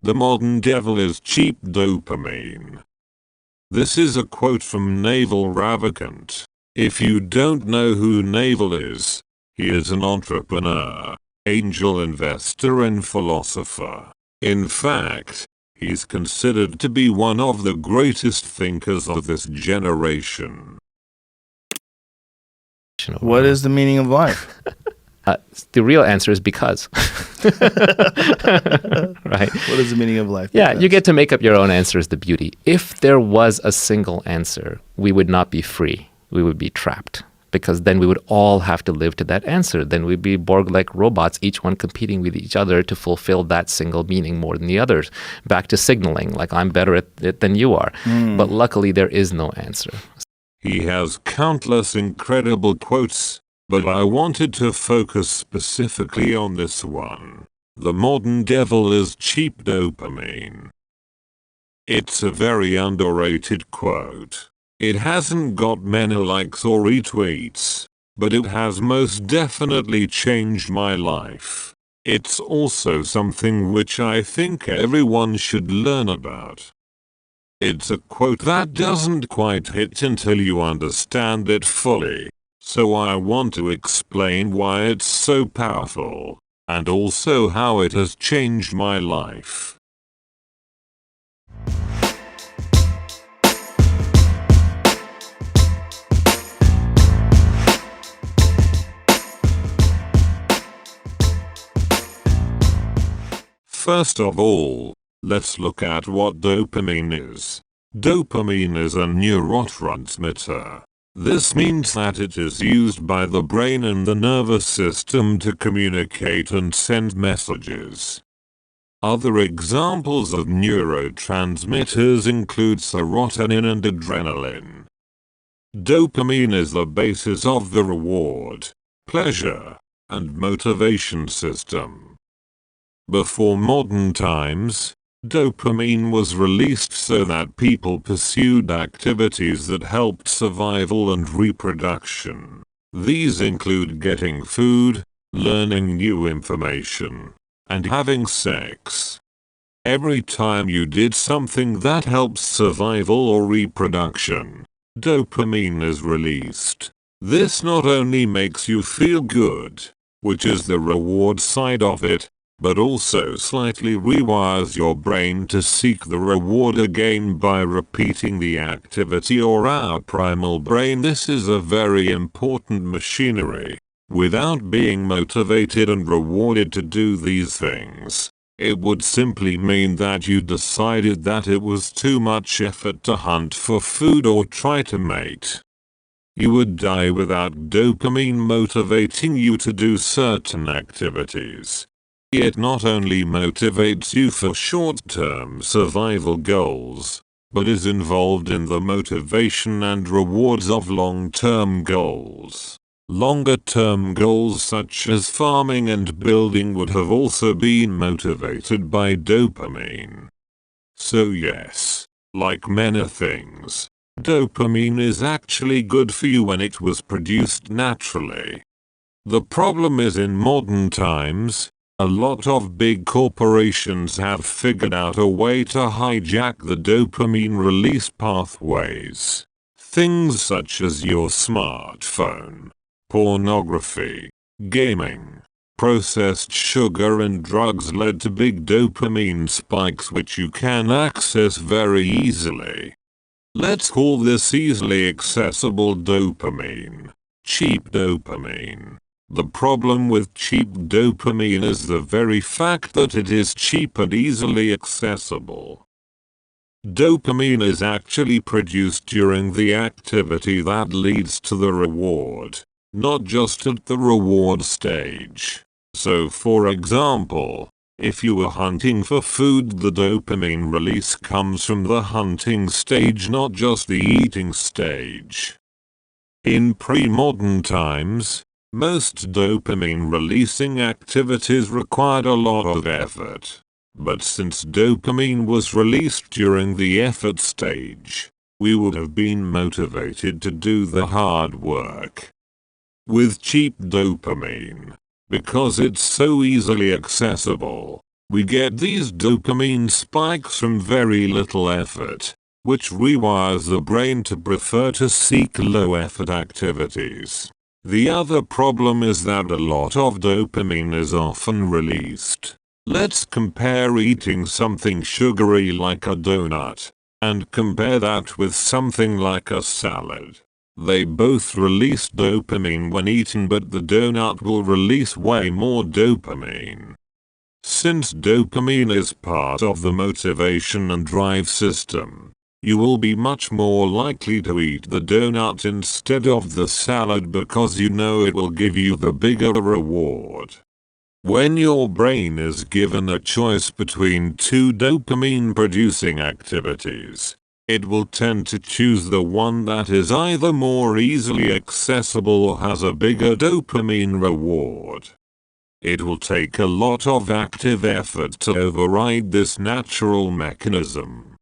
The modern devil is cheap dopamine. This is a quote from Naval Ravikant. If you don't know who Naval is, he is an entrepreneur, angel investor and philosopher. In fact, he's considered to be one of the greatest thinkers of this generation. What is the meaning of life? The real answer is because. Right? What is the meaning of life? Yeah, Because. you get to make up your own answer is the beauty. If there was a single answer, we would not be free. We would be trapped. Because then we would all have to live to that answer. Then we'd be Borg-like robots, each one competing with each other to fulfill that single meaning more than the others. Back to signaling, like I'm better at it than you are. But luckily, there is no answer. He has countless incredible quotes, but I wanted to focus specifically on this one. The modern devil is cheap dopamine. It's a very underrated quote. It hasn't got many likes or retweets, but it has most definitely changed my life. It's also something which I think everyone should learn about. It's a quote that doesn't quite hit until you understand it fully, so I want to explain why it's so powerful, and also how it has changed my life. First of all, let's look at what dopamine is. Dopamine is a neurotransmitter. This means that it is used by the brain and the nervous system to communicate and send messages. Other examples of neurotransmitters include serotonin and adrenaline. Dopamine is the basis of the reward, pleasure, and motivation system. Before modern times, dopamine was released so that people pursued activities that helped survival and reproduction. These include getting food, learning new information, and having sex. Every time you did something that helps survival or reproduction, dopamine is released. This not only makes you feel good, which is the reward side of it, but also slightly rewires your brain to seek the reward again by repeating the activity. Or our primal brain, this is a very important machinery. Without being motivated and rewarded to do these things, it would simply mean that you decided that it was too much effort to hunt for food or try to mate. You would die without dopamine motivating you to do certain activities. It not only motivates you for short-term survival goals, but is involved in the motivation and rewards of long-term goals. Longer-term goals such as farming and building would have also been motivated by dopamine. So yes, like many things, dopamine is actually good for you when it was produced naturally. The problem is in modern times, a lot of big corporations have figured out a way to hijack the dopamine release pathways. Things such as your smartphone, pornography, gaming, processed sugar and drugs led to big dopamine spikes which you can access very easily. Let's call this easily accessible dopamine, cheap dopamine. The problem with cheap dopamine is the very fact that it is cheap and easily accessible. Dopamine is actually produced during the activity that leads to the reward, not just at the reward stage. So for example, if you are hunting for food, the dopamine release comes from the hunting stage, not just the eating stage. In pre-modern times, most dopamine-releasing activities required a lot of effort. But since dopamine was released during the effort stage, we would have been motivated to do the hard work. With cheap dopamine, because it's so easily accessible, We get these dopamine spikes from very little effort, which rewires the brain to prefer to seek low-effort activities. The other problem is that a lot of dopamine is often released. Let's compare eating something sugary like a donut, and compare that with something like a salad. They both release dopamine when eaten, but the donut will release way more dopamine. Since dopamine is part of the motivation and drive system, you will be much more likely to eat the donut instead of the salad because you know it will give you the bigger reward. When your brain is given a choice between two dopamine-producing activities, it will tend to choose the one that is either more easily accessible or has a bigger dopamine reward. It will take a lot of active effort to override this natural mechanism.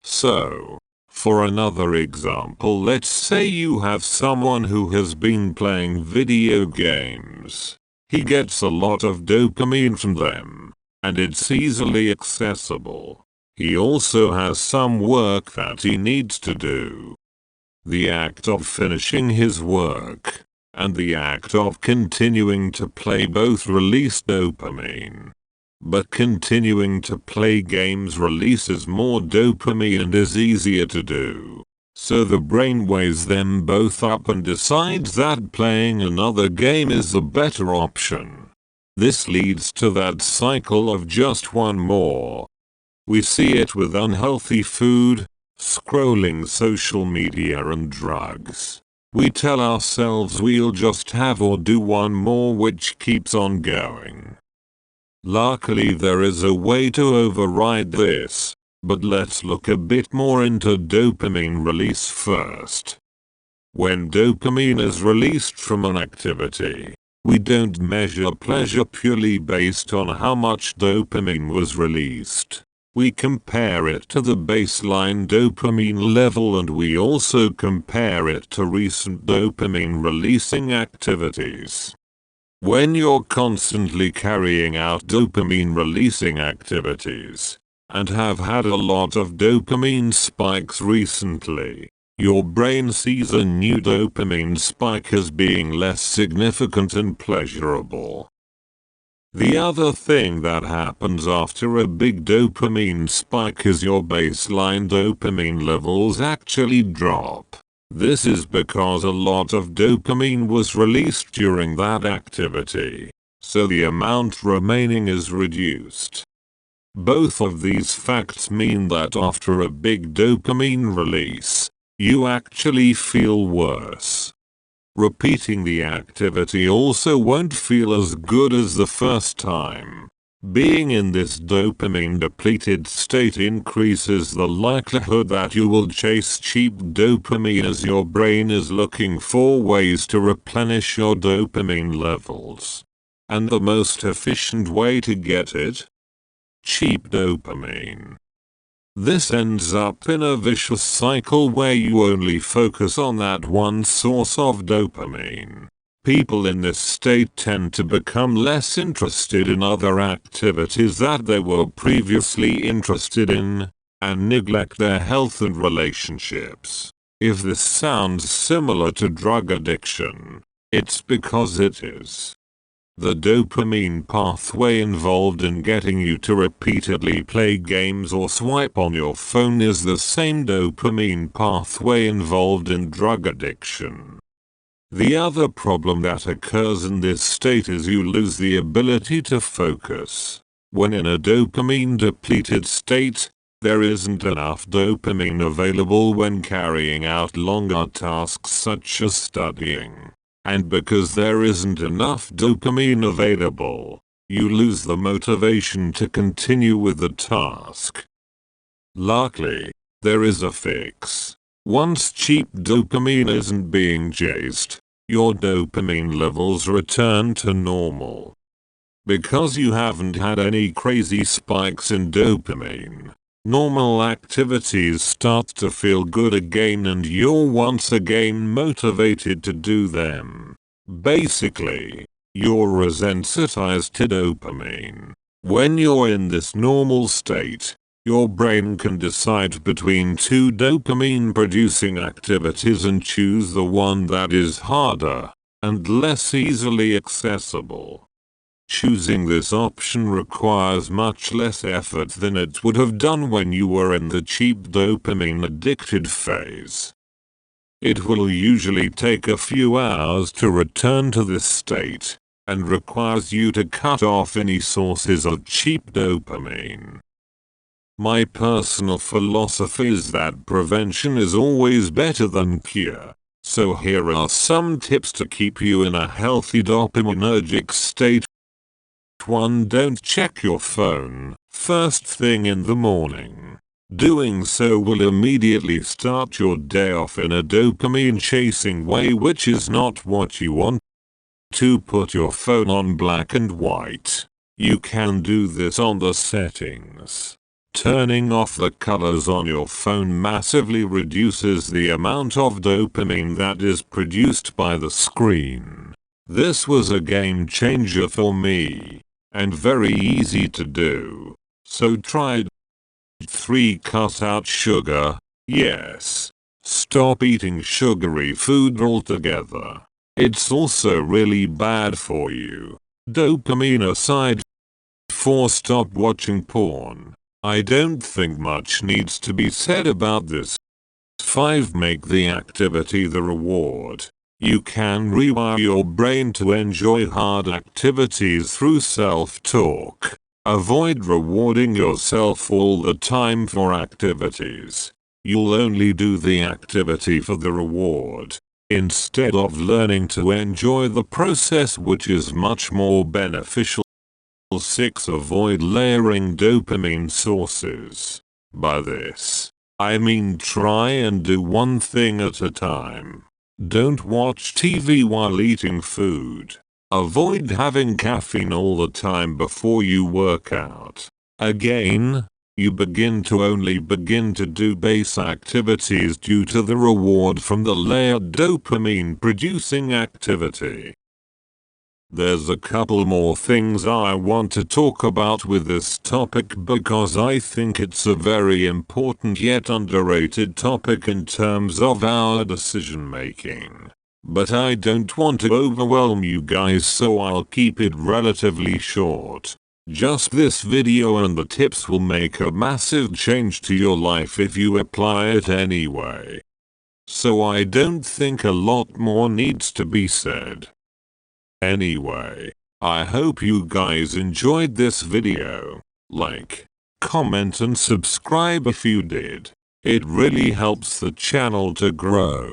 So, for another example, let's say you have someone who has been playing video games. He gets a lot of dopamine from them, and it's easily accessible. He also has some work that he needs to do. The act of finishing his work and the act of continuing to play both release dopamine. But continuing to play games releases more dopamine and is easier to do. So the brain weighs them both up and decides that playing another game is the better option. This leads to that cycle of just one more. We see it with unhealthy food, scrolling social media and drugs. We tell ourselves we'll just have or do one more, which keeps on going. Luckily there is a way to override this, but let's look a bit more into dopamine release first. When dopamine is released from an activity, we don't measure pleasure purely based on how much dopamine was released. We compare it to the baseline dopamine level, and we also compare it to recent dopamine releasing activities. When you're constantly carrying out dopamine releasing activities, and have had a lot of dopamine spikes recently, your brain sees a new dopamine spike as being less significant and pleasurable. The other thing that happens after a big dopamine spike is your baseline dopamine levels actually drop. This is because a lot of dopamine was released during that activity, so the amount remaining is reduced. Both of these facts mean that after a big dopamine release, you actually feel worse. Repeating the activity also won't feel as good as the first time. Being in this dopamine depleted state increases the likelihood that you will chase cheap dopamine as your brain is looking for ways to replenish your dopamine levels. And the most efficient way to get it? Cheap dopamine. This ends up in a vicious cycle where you only focus on that one source of dopamine. People in this state tend to become less interested in other activities that they were previously interested in, and neglect their health and relationships. If this sounds similar to drug addiction, it's because it is. The dopamine pathway involved in getting you to repeatedly play games or swipe on your phone is the same dopamine pathway involved in drug addiction. The other problem that occurs in this state is you lose the ability to focus. When in a dopamine depleted state, there isn't enough dopamine available when carrying out longer tasks such as studying. And because there isn't enough dopamine available, you lose the motivation to continue with the task. Luckily, there is a fix. Once cheap dopamine isn't being chased, your dopamine levels return to normal. Because you haven't had any crazy spikes in dopamine, normal activities start to feel good again and you're once again motivated to do them. Basically, you're resensitized to dopamine. When you're in this normal state, your brain can decide between two dopamine-producing activities and choose the one that is harder and less easily accessible. Choosing this option requires much less effort than it would have done when you were in the cheap dopamine addicted phase. It will usually take a few hours to return to this state, and requires you to cut off any sources of cheap dopamine. My personal philosophy is that prevention is always better than cure, so here are some tips to keep you in a healthy dopaminergic state. 1. Don't check your phone first thing in the morning. Doing so will immediately start your day off in a dopamine-chasing way, which is not what you want. 2. Put your phone on black and white. You can do this on the settings. Turning off the colors on your phone massively reduces the amount of dopamine that is produced by the screen. This was a game changer for me, and very easy to do, so try it. 3. Cut out sugar. Yes. Stop eating sugary food altogether. It's also really bad for you, dopamine aside. 4. Stop watching porn. I don't think much needs to be said about this. 5. Make the activity the reward. You can rewire your brain to enjoy hard activities through self-talk. Avoid rewarding yourself all the time for activities. You'll only do the activity for the reward, instead of learning to enjoy the process, which is much more beneficial. 6. Avoid layering dopamine sources. By this, I mean try and do one thing at a time. Don't watch TV while eating food. Avoid having caffeine all the time before you work out. Again, you begin to do base activities due to the reward from the layered dopamine producing activity. There's a couple more things I want to talk about with this topic because I think it's a very important yet underrated topic in terms of our decision making. But I don't want to overwhelm you guys, so I'll keep it relatively short. Just this video and the tips will make a massive change to your life if you apply it anyway. So I don't think a lot more needs to be said. Anyway, I hope you guys enjoyed this video. Like, comment and subscribe if you did. It really helps the channel to grow.